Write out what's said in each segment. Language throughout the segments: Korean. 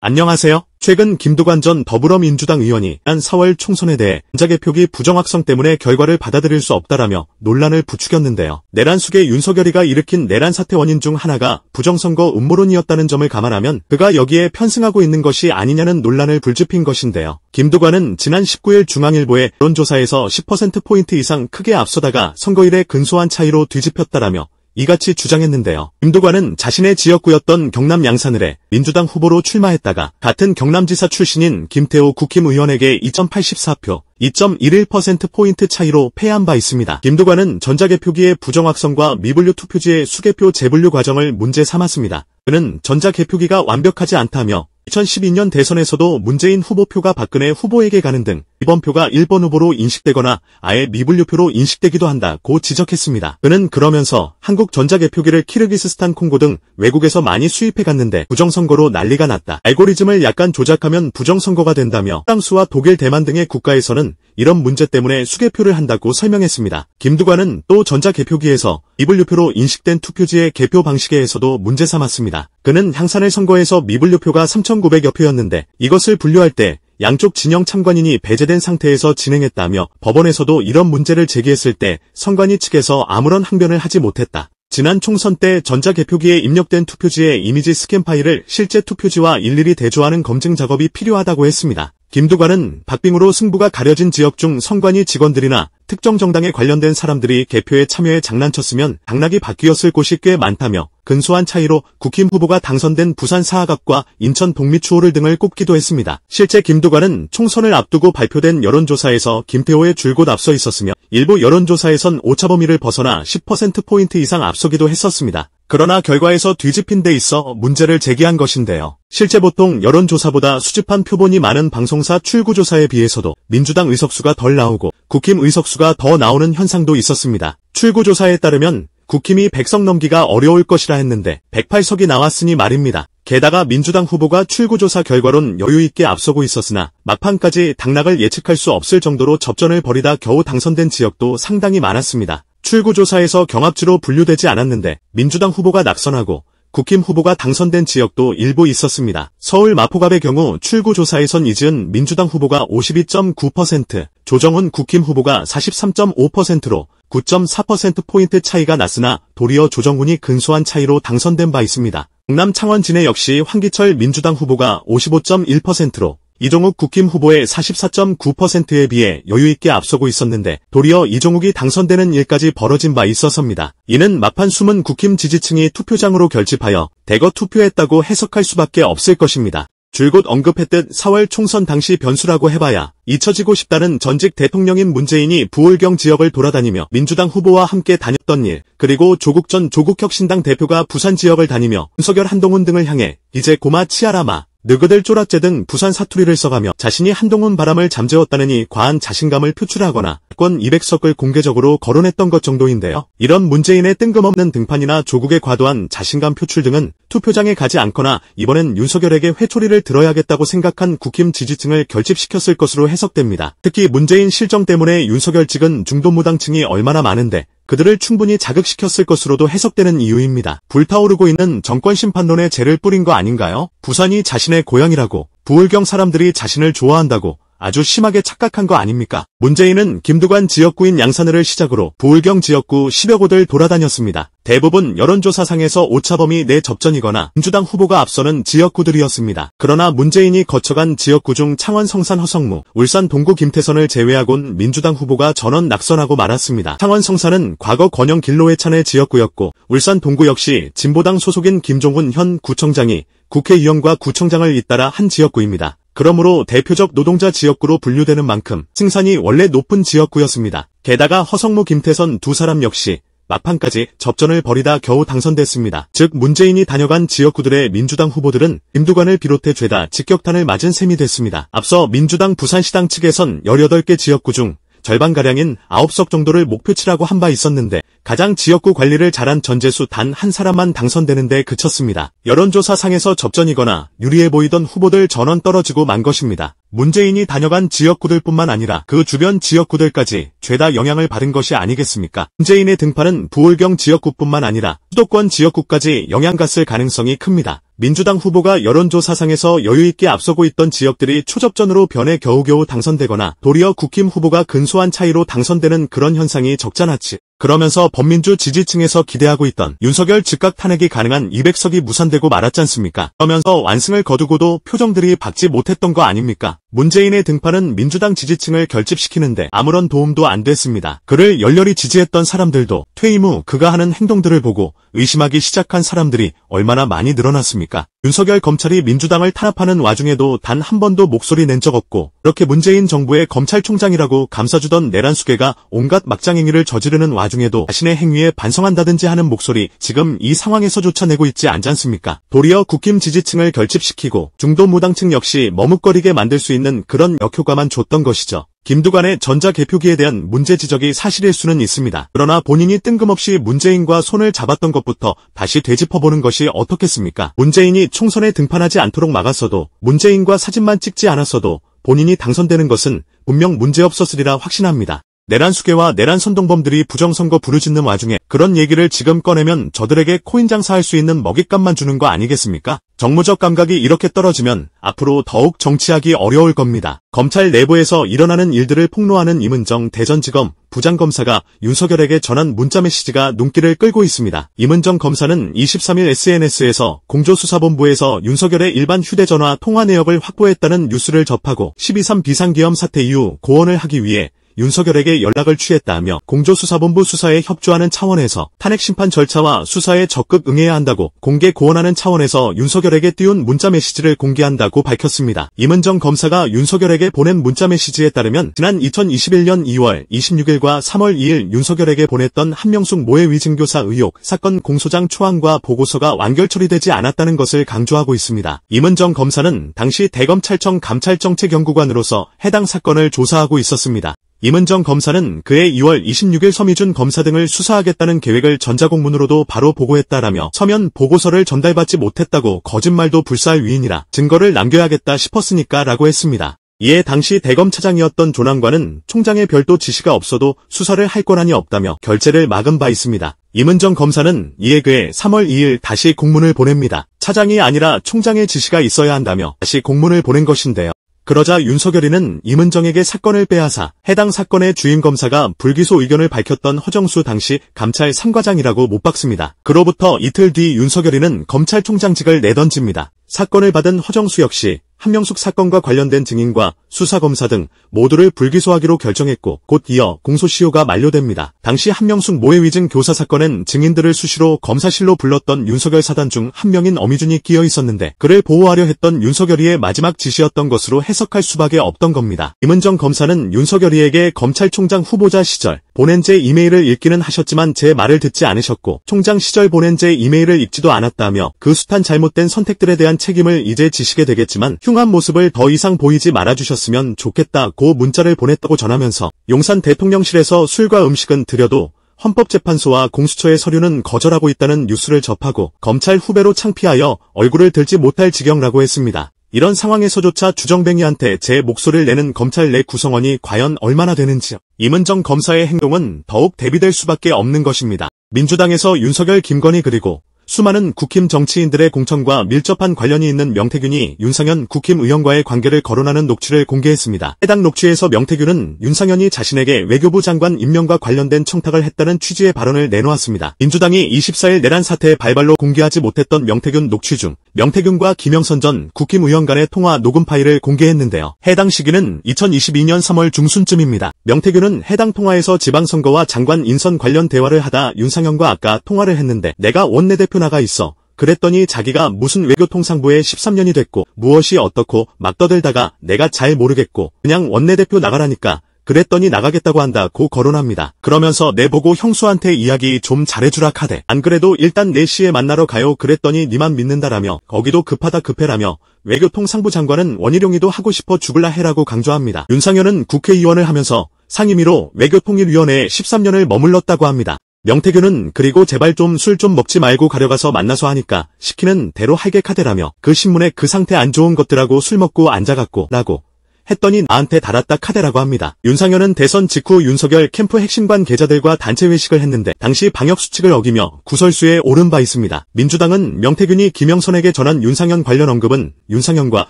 안녕하세요. 최근 김두관 전 더불어민주당 의원이 지난 4월 총선에 대해 전자개표기 부정확성 때문에 결과를 받아들일 수 없다라며 논란을 부추겼는데요. 내란 속에 윤석열이가 일으킨 내란 사태 원인 중 하나가 부정선거 음모론이었다는 점을 감안하면 그가 여기에 편승하고 있는 것이 아니냐는 논란을 불지핀 것인데요. 김두관은 지난 19일 중앙일보의 여론조사에서 10%포인트 이상 크게 앞서다가 선거일에 근소한 차이로 뒤집혔다라며 이같이 주장했는데요. 김두관은 자신의 지역구였던 경남 양산을에 민주당 후보로 출마했다가 같은 경남지사 출신인 김태호 국힘의원에게 2.84표, 2.11%포인트 차이로 패한 바 있습니다. 김두관은 전자개표기의 부정확성과 미분류 투표지의 수개표 재분류 과정을 문제 삼았습니다. 그는 전자개표기가 완벽하지 않다며 2012년 대선에서도 문재인 후보표가 박근혜 후보에게 가는 등 이번 표가 1번 후보로 인식되거나 아예 미분류표로 인식되기도 한다고 지적했습니다. 그는 그러면서 한국 전자개표기를 키르기스스탄, 콩고 등 외국에서 많이 수입해 갔는데 부정선거로 난리가 났다. 알고리즘을 약간 조작하면 부정선거가 된다며 프랑스와 독일, 대만 등의 국가에서는 이런 문제 때문에 수개표를 한다고 설명했습니다. 김두관은 또 전자개표기에서 미분류표로 인식된 투표지의 개표 방식에서도 문제 삼았습니다. 그는 향산을 선거에서 미분류표가 3,900여 표였는데 이것을 분류할 때 양쪽 진영 참관인이 배제된 상태에서 진행했다며 법원에서도 이런 문제를 제기했을 때 선관위 측에서 아무런 항변을 하지 못했다. 지난 총선 때 전자개표기에 입력된 투표지의 이미지 스캔 파일을 실제 투표지와 일일이 대조하는 검증 작업이 필요하다고 했습니다. 김두관은 박빙으로 승부가 가려진 지역 중 선관위 직원들이나 특정 정당에 관련된 사람들이 개표에 참여해 장난쳤으면 당락이 바뀌었을 곳이 꽤 많다며 근소한 차이로 국힘 후보가 당선된 부산 사하갑과 인천 동미추호를 등을 꼽기도 했습니다. 실제 김두관은 총선을 앞두고 발표된 여론조사에서 김태호에 줄곧 앞서 있었으며 일부 여론조사에선 오차범위를 벗어나 10%포인트 이상 앞서기도 했었습니다. 그러나 결과에서 뒤집힌 데 있어 문제를 제기한 것인데요. 실제 보통 여론조사보다 수집한 표본이 많은 방송사 출구조사에 비해서도 민주당 의석수가 덜 나오고 국힘 의석수가 더 나오는 현상도 있었습니다. 출구조사에 따르면 국힘이 100석 넘기가 어려울 것이라 했는데 108석이 나왔으니 말입니다. 게다가 민주당 후보가 출구조사 결과론 여유있게 앞서고 있었으나 막판까지 당락을 예측할 수 없을 정도로 접전을 벌이다 겨우 당선된 지역도 상당히 많았습니다. 출구조사에서 경합지로 분류되지 않았는데 민주당 후보가 낙선하고 국힘 후보가 당선된 지역도 일부 있었습니다. 서울 마포갑의 경우 출구조사에선 이지은 민주당 후보가 52.9%, 조정훈 국힘 후보가 43.5%로 9.4%포인트 차이가 났으나 도리어 조정훈이 근소한 차이로 당선된 바 있습니다. 경남 창원 진해 역시 황기철 민주당 후보가 55.1%로 이종욱 국힘 후보의 44.9%에 비해 여유있게 앞서고 있었는데 도리어 이종욱이 당선되는 일까지 벌어진 바 있어서입니다. 이는 막판 숨은 국힘 지지층이 투표장으로 결집하여 대거 투표했다고 해석할 수밖에 없을 것입니다. 줄곧 언급했듯 4월 총선 당시 변수라고 해봐야 잊혀지고 싶다는 전직 대통령인 문재인이 부울경 지역을 돌아다니며 민주당 후보와 함께 다녔던 일, 그리고 조국 전 조국혁신당 대표가 부산 지역을 다니며 윤석열, 한동훈 등을 향해 이제 고마 치아라마, 너희들 쫄았제 등 부산 사투리를 써가며 자신이 한동훈 바람을 잠재웠다느니 과한 자신감을 표출하거나 권 200석을 공개적으로 거론했던 것 정도인데요. 이런 문재인의 뜬금없는 등판이나 조국의 과도한 자신감 표출 등은 투표장에 가지 않거나 이번엔 윤석열에게 회초리를 들어야겠다고 생각한 국힘 지지층을 결집시켰을 것으로 해석됩니다. 특히 문재인 실정 때문에 윤석열 측은 중도무당층이 얼마나 많은데 그들을 충분히 자극시켰을 것으로도 해석되는 이유입니다. 불타오르고 있는 정권 심판론에 재를 뿌린 거 아닌가요? 부산이 자신의 고향이라고, 부울경 사람들이 자신을 좋아한다고 아주 심하게 착각한 거 아닙니까? 문재인은 김두관 지역구인 양산을을 시작으로 부울경 지역구 10여 곳을 돌아다녔습니다. 대부분 여론조사상에서 오차범위 내 접전이거나 민주당 후보가 앞서는 지역구들이었습니다. 그러나 문재인이 거쳐간 지역구 중 창원 성산 허성무, 울산 동구 김태선을 제외하곤 민주당 후보가 전원 낙선하고 말았습니다. 창원 성산은 과거 권영 길로회찬의 지역구였고 울산 동구 역시 진보당 소속인 김종훈 현 구청장이 국회의원과 구청장을 잇따라 한 지역구입니다. 그러므로 대표적 노동자 지역구로 분류되는 만큼 승산이 원래 높은 지역구였습니다. 게다가 허성무, 김태선 두 사람 역시 막판까지 접전을 벌이다 겨우 당선됐습니다. 즉 문재인이 다녀간 지역구들의 민주당 후보들은 김두관을 비롯해 죄다 직격탄을 맞은 셈이 됐습니다. 앞서 민주당 부산시당 측에선 18개 지역구 중 절반가량인 9석 정도를 목표치라고 한 바 있었는데 가장 지역구 관리를 잘한 전재수 단 한 사람만 당선되는데 그쳤습니다. 여론조사상에서 접전이거나 유리해 보이던 후보들 전원 떨어지고 만 것입니다. 문재인이 다녀간 지역구들뿐만 아니라 그 주변 지역구들까지 죄다 영향을 받은 것이 아니겠습니까? 문재인의 등판은 부울경 지역구뿐만 아니라 수도권 지역구까지 영향 갔을 가능성이 큽니다. 민주당 후보가 여론조사상에서 여유있게 앞서고 있던 지역들이 초접전으로 변해 겨우겨우 당선되거나 도리어 국힘 후보가 근소한 차이로 당선되는 그런 현상이 적잖았지. 그러면서 범민주 지지층에서 기대하고 있던 윤석열 즉각 탄핵이 가능한 200석이 무산되고 말았지 않습니까? 그러면서 완승을 거두고도 표정들이 밝지 못했던 거 아닙니까? 문재인의 등판은 민주당 지지층을 결집시키는데 아무런 도움도 안 됐습니다. 그를 열렬히 지지했던 사람들도 퇴임 후 그가 하는 행동들을 보고 의심하기 시작한 사람들이 얼마나 많이 늘어났습니까? 윤석열 검찰이 민주당을 탄압하는 와중에도 단 한 번도 목소리 낸 적 없고 그렇게 문재인 정부의 검찰총장이라고 감싸주던 내란수계가 온갖 막장행위를 저지르는 와중에도 자신의 행위에 반성한다든지 하는 목소리 지금 이 상황에서조차 내고 있지 않잖습니까? 도리어 국힘 지지층을 결집시키고 중도 무당층 역시 머뭇거리게 만들 수 있는 그런 역효과만 줬던 것이죠. 김두관의 전자개표기에 대한 문제 지적이 사실일 수는 있습니다. 그러나 본인이 뜬금없이 문재인과 손을 잡았던 것부터 다시 되짚어보는 것이 어떻겠습니까? 문재인이 총선에 등판하지 않도록 막았어도 문재인과 사진만 찍지 않았어도 본인이 당선되는 것은 분명 문제없었으리라 확신합니다. 내란 수계와 내란 선동범들이 부정선거 부르짖는 와중에 그런 얘기를 지금 꺼내면 저들에게 코인 장사할 수 있는 먹잇감만 주는 거 아니겠습니까? 정무적 감각이 이렇게 떨어지면 앞으로 더욱 정치하기 어려울 겁니다. 검찰 내부에서 일어나는 일들을 폭로하는 임은정 대전지검 부장검사가 윤석열에게 전한 문자메시지가 눈길을 끌고 있습니다. 임은정 검사는 23일 SNS에서 공조수사본부에서 윤석열의 일반 휴대전화 통화 내역을 확보했다는 뉴스를 접하고 12.3 비상계엄 사태 이후 고언을 하기 위해 윤석열에게 연락을 취했다며 공조수사본부 수사에 협조하는 차원에서 탄핵심판 절차와 수사에 적극 응해야 한다고 공개 고언하는 차원에서 윤석열에게 띄운 문자메시지를 공개한다고 밝혔습니다. 임은정 검사가 윤석열에게 보낸 문자메시지에 따르면 지난 2021년 2월 26일과 3월 2일 윤석열에게 보냈던 한명숙 모해 위증교사 의혹 사건 공소장 초안과 보고서가 완결 처리되지 않았다는 것을 강조하고 있습니다. 임은정 검사는 당시 대검찰청 감찰정책연구관으로서 해당 사건을 조사하고 있었습니다. 임은정 검사는 그해 2월 26일 서미준 검사 등을 수사하겠다는 계획을 전자공문으로도 바로 보고했다라며 서면 보고서를 전달받지 못했다고 거짓말도 불사할 위인이라 증거를 남겨야겠다 싶었으니까 라고 했습니다. 이에 당시 대검 차장이었던 조남관은 총장의 별도 지시가 없어도 수사를 할 권한이 없다며 결재를 막은 바 있습니다. 임은정 검사는 이에 그해 3월 2일 다시 공문을 보냅니다. 차장이 아니라 총장의 지시가 있어야 한다며 다시 공문을 보낸 것인데요. 그러자 윤석열이는 임은정에게 사건을 빼앗아 해당 사건의 주임검사가 불기소 의견을 밝혔던 허정수 당시 감찰 3과장이라고 못 박습니다. 그로부터 이틀 뒤 윤석열이는 검찰총장직을 내던집니다. 사건을 받은 허정수 역시 한명숙 사건과 관련된 증인과 수사검사 등 모두를 불기소하기로 결정했고 곧 이어 공소시효가 만료됩니다. 당시 한명숙 모해 위증 교사 사건엔 증인들을 수시로 검사실로 불렀던 윤석열 사단 중 한 명인 어미준이 끼어 있었는데 그를 보호하려 했던 윤석열이의 마지막 지시였던 것으로 해석할 수밖에 없던 겁니다. 임은정 검사는 윤석열이에게 검찰총장 후보자 시절 보낸 제 이메일을 읽기는 하셨지만 제 말을 듣지 않으셨고 총장 시절 보낸 제 이메일을 읽지도 않았다며 그 숱한 잘못된 선택들에 대한 책임을 이제 지시게 되겠지만 흉한 모습을 더 이상 보이지 말아주셨으면 좋겠다고 문자를 보냈다고 전하면서 용산 대통령실에서 술과 음식은 드려도 헌법재판소와 공수처의 서류는 거절하고 있다는 뉴스를 접하고 검찰 후배로 창피하여 얼굴을 들지 못할 지경이라고 했습니다. 이런 상황에서조차 주정뱅이한테 제 목소리를 내는 검찰 내 구성원이 과연 얼마나 되는지요. 임은정 검사의 행동은 더욱 대비될 수밖에 없는 것입니다. 민주당에서 윤석열, 김건희 그리고 수많은 국힘 정치인들의 공천과 밀접한 관련이 있는 명태균이 윤상현 국힘 의원과의 관계를 거론하는 녹취를 공개했습니다. 해당 녹취에서 명태균은 윤상현이 자신에게 외교부 장관 임명과 관련된 청탁을 했다는 취지의 발언을 내놓았습니다. 민주당이 24일 내란 사태의 발발로 공개하지 못했던 명태균 녹취 중 명태균과 김영선 전 국힘 의원 간의 통화 녹음 파일을 공개했는데요. 해당 시기는 2022년 3월 중순쯤입니다. 명태균은 해당 통화에서 지방선거와 장관 인선 관련 대화를 하다 윤상현과 아까 통화를 했는데 내가 원내대표 나가 있어. 그랬더니 자기가 무슨 외교통상부에 13년이 됐고 무엇이 어떻고 막 떠들다가 내가 잘 모르겠고 그냥 원내대표 나가라니까 그랬더니 나가겠다고 한다고 거론합니다. 그러면서 내보고 형수한테 이야기 좀 잘해주라 카대. 안 그래도 일단 4시에 만나러 가요 그랬더니 니만 믿는다라며 거기도 급하다 급해라며 외교통상부 장관은 원희룡이도 하고 싶어 죽을라 해라고 강조합니다. 윤상현은 국회의원을 하면서 상임위로 외교통일위원회에 13년을 머물렀다고 합니다. 명태균은 그리고 제발 좀 술 좀 먹지 말고 가려가서 만나서 하니까 시키는 대로 할게 카대라며 그 신문에 그 상태 안 좋은 것들하고 술 먹고 앉아갖고 라고 했더니 나한테 달았다 카대라고 합니다. 윤상현은 대선 직후 윤석열 캠프 핵심관 계자들과 단체 회식을 했는데 당시 방역수칙을 어기며 구설수에 오른 바 있습니다. 민주당은 명태균이 김영선에게 전한 윤상현 관련 언급은 윤상현과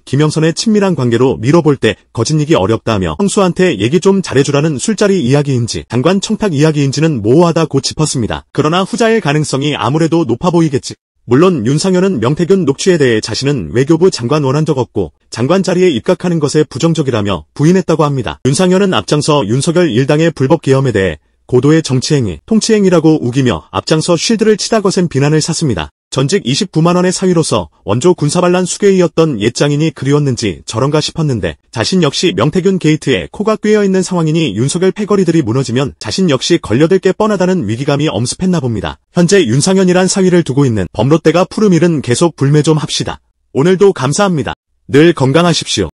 김영선의 친밀한 관계로 밀어볼 때 거짓이기 어렵다며 형수한테 얘기 좀 잘해주라는 술자리 이야기인지 장관 청탁 이야기인지는 모호하다고 짚었습니다. 그러나 후자일 가능성이 아무래도 높아 보이겠지. 물론 윤상현은 명태균 녹취에 대해 자신은 외교부 장관 원한 적 없고 장관 자리에 입각하는 것에 부정적이라며 부인했다고 합니다. 윤상현은 앞장서 윤석열 일당의 불법 계엄에 대해 고도의 정치행위, 통치행위라고 우기며 앞장서 쉴드를 치다 거센 비난을 샀습니다. 전직 29만원의 사위로서 원조 군사반란 수괴이었던 옛 장인이 그리웠는지 저런가 싶었는데 자신 역시 명태균 게이트에 코가 꿰어있는 상황이니 윤석열 패거리들이 무너지면 자신 역시 걸려들 게 뻔하다는 위기감이 엄습했나 봅니다. 현재 윤상현이란 사위를 두고 있는 범롯대가 푸르밀은 계속 불매 좀 합시다. 오늘도 감사합니다. 늘 건강하십시오.